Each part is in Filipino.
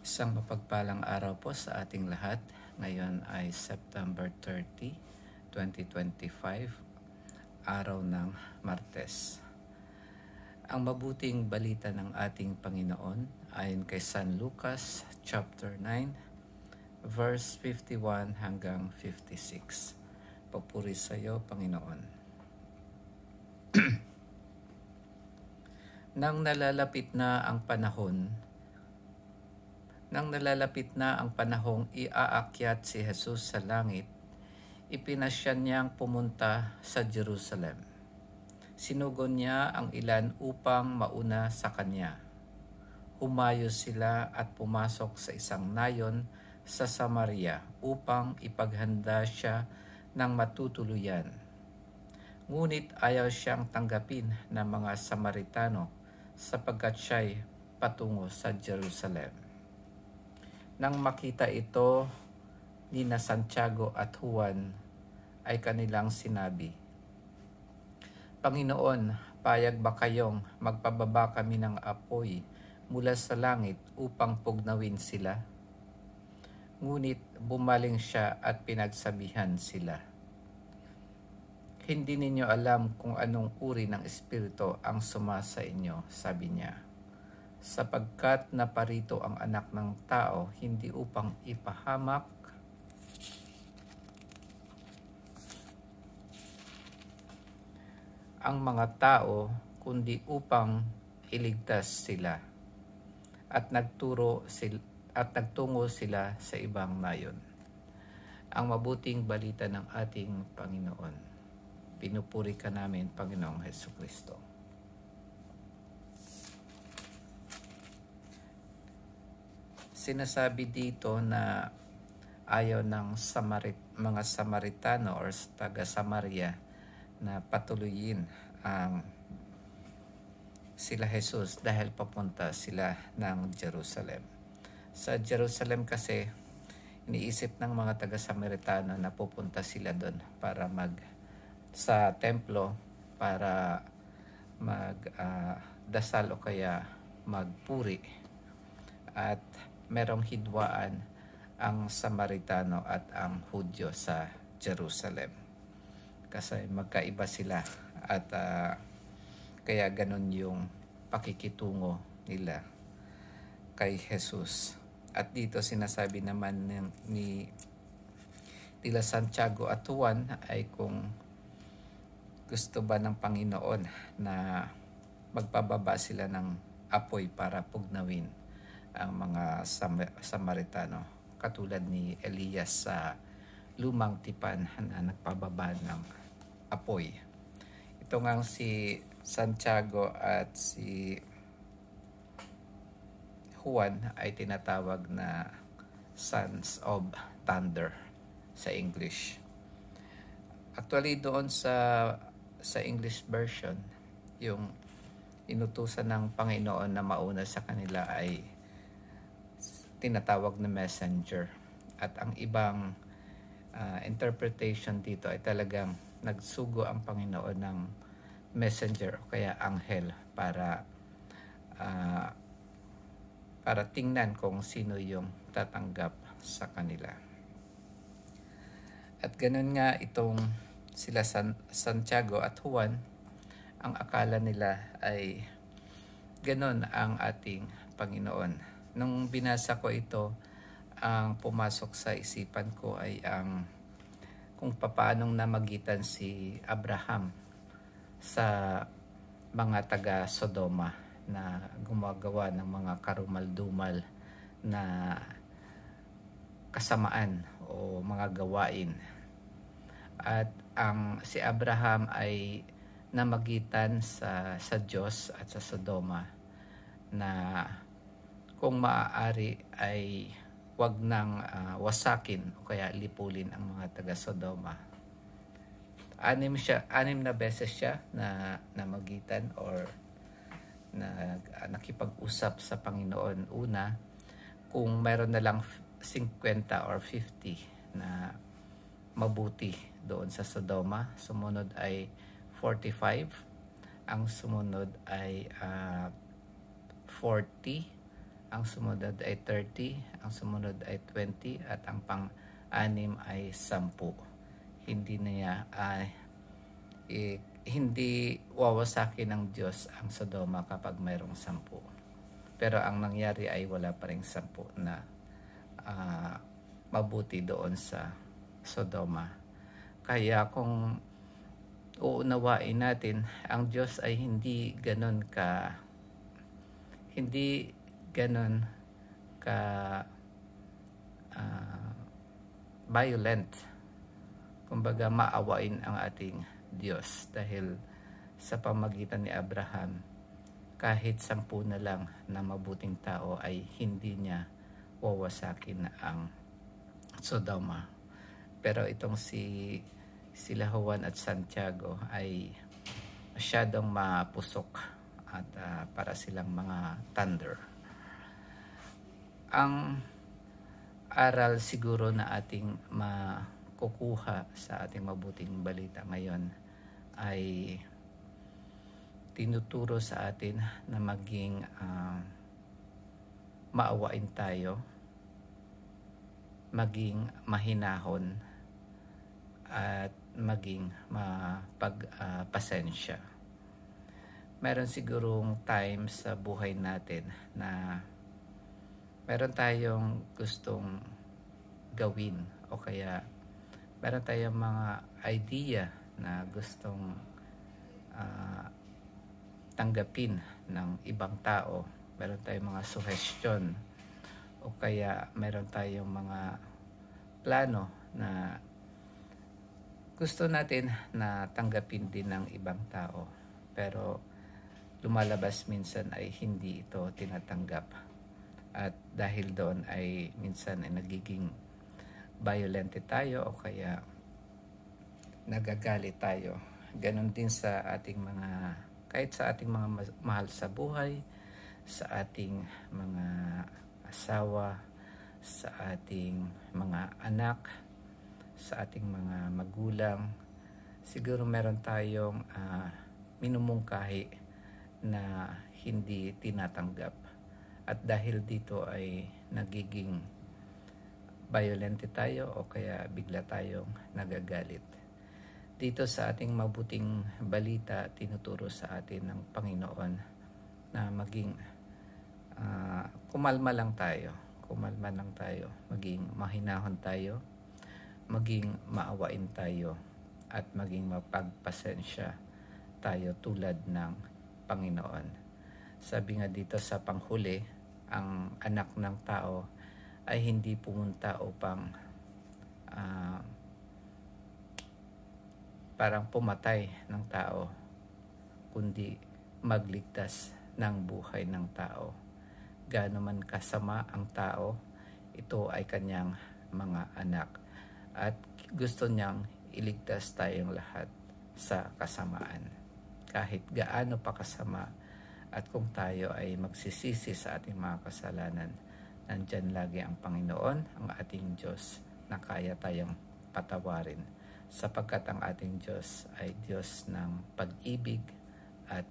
Isang mapagpalang araw po sa ating lahat. Ngayon ay September 30, 2025, araw ng Martes. Ang mabuting balita ng ating Panginoon ayon kay San Lucas chapter 9, verse 51 hanggang 56. Papuri sa iyo, Panginoon. Nang nalalapit na ang panahong iaakyat si Jesus sa langit, ipinasya niyang pumunta sa Jerusalem. Sinugon niya ang ilan upang mauna sa kanya. Humayo sila at pumasok sa isang nayon sa Samaria upang ipaghanda siya ng matutuluyan. Ngunit ayaw siyang tanggapin ng mga Samaritano sapagkat siya'y patungo sa Jerusalem. Nang makita ito ni na Santiago at Juan, ay kanilang sinabi, Panginoon, payag ba kayong magpababa kami ng apoy mula sa langit upang pugnawin sila? Ngunit bumaling siya at pinagsabihan sila. Hindi ninyo alam kung anong uri ng espiritu ang sumasa inyo, sabi niya. Sapagkat naparito ang anak ng tao hindi upang ipahamak ang mga tao, kundi upang iligtas sila at nagtungo sila sa ibang nayon. Ang mabuting balita ng ating Panginoon. Pinupuri ka namin, Panginoong Hesukristo. Sinasabi dito na ayaw ng mga Samaritano or taga-Samaria na patuloyin ang sila Jesus dahil papunta sila ng Jerusalem. Sa Jerusalem kasi, iniisip ng mga taga-Samaritano na pupunta sila doon para sa templo para magdasal o kaya magpuri. At merong hidwaan ang Samaritano at ang Hudyo sa Jerusalem. Kasi magkaiba sila at kaya ganun yung pakikitungo nila kay Jesus. At dito sinasabi naman nila Santiago at Juan ay kung gusto ba ng Panginoon na magpababa sila ng apoy para pugnawin ang mga Samaritano, katulad ni Elias sa lumang tipan na nagpababa ng apoy. Ito nga si Santiago at si Juan ay tinatawag na Sons of Thunder sa English. Actually doon sa English version, yung inutusan ng Panginoon na mauna sa kanila ay tinatawag na messenger. At ang ibang interpretation dito ay talagang nagsugo ang Panginoon ng messenger o kaya anghel para tingnan kung sino yung tatanggap sa kanila. At ganun nga itong sila Santiago at Juan, ang akala nila ay ganun ang ating Panginoon. Nung binasa ko ito, ang pumasok sa isipan ko ay kung paanong namagitan si Abraham sa mga taga Sodoma na gumagawa ng mga karumal-dumal na kasamaan o mga gawain. At si Abraham ay namagitan sa Diyos at sa Sodoma na kung maaari ay wag nang wasakin o kaya lipulin ang mga taga Sodoma. 6 na beses siya na namagitan or nakipag-usap sa Panginoon. Una, kung mayroon na lang 50 or 50 na mabuti doon sa Sodoma. Sumunod ay 45. Ang sumunod ay 40. ang sumunod ay 30, ang sumunod ay 20, at ang pang-anim ay 10. Hindi wawasakin ng Diyos ang Sodoma kapag mayroong 10. Pero ang nangyari ay wala pa ring 10 na mabuti doon sa Sodoma. Kaya kung uunawain natin, ang Diyos ay hindi ganon ka violent. Kumbaga, maawain ang ating Diyos dahil sa pamagitan ni Abraham, kahit 10 na lang na mabuting tao ay hindi niya wawasakin ang Sodoma. Pero itong sila Juan at Santiago ay masyadong mapusok at para silang mga thunder. Ang aral siguro na ating makukuha sa ating mabuting balita ngayon ay tinuturo sa atin na maging maawain tayo, maging mahinahon, at maging mapagpasensya. Meron sigurong times sa buhay natin na meron tayong gustong gawin o kaya meron tayong mga idea na gustong tanggapin ng ibang tao. Meron tayong mga suggestion o kaya meron tayong mga plano na gusto natin na tanggapin din ng ibang tao. Pero lumalabas minsan ay hindi ito tinatanggap. At dahil doon ay minsan ay nagiging violent tayo o kaya nagagalit tayo. Ganon din sa ating kahit sa ating mga mahal sa buhay, sa ating mga asawa, sa ating mga anak, sa ating mga magulang. Siguro meron tayong minumungkahi na hindi tinatanggap. At dahil dito ay nagiging violent tayo o kaya bigla tayong nagagalit. Dito sa ating mabuting balita, tinuturo sa atin ng Panginoon na maging kumalma lang tayo, maging mahinahon tayo, maging maawain tayo, at maging mapagpasensya tayo tulad ng Panginoon. Sabi nga dito sa panghuli, ang anak ng tao ay hindi pumunta upang parang pumatay ng tao, kundi magligtas ng buhay ng tao. Gaano man kasama ang tao, ito ay kanyang mga anak. At gusto niyang iligtas tayong lahat sa kasamaan. Kahit gaano pa kasama, at kung tayo ay magsisisi sa ating mga kasalanan, nandyan lagi ang Panginoon, ang ating Diyos, na kaya tayong patawarin. Sapagkat ang ating Diyos ay Diyos ng pag-ibig at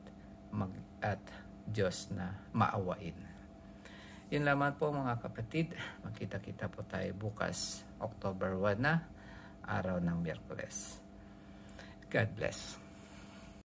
Diyos na maawain. Yun lamang po mga kapatid. Magkita-kita po tayo bukas, October 1 na, araw ng Miyerkules. God bless.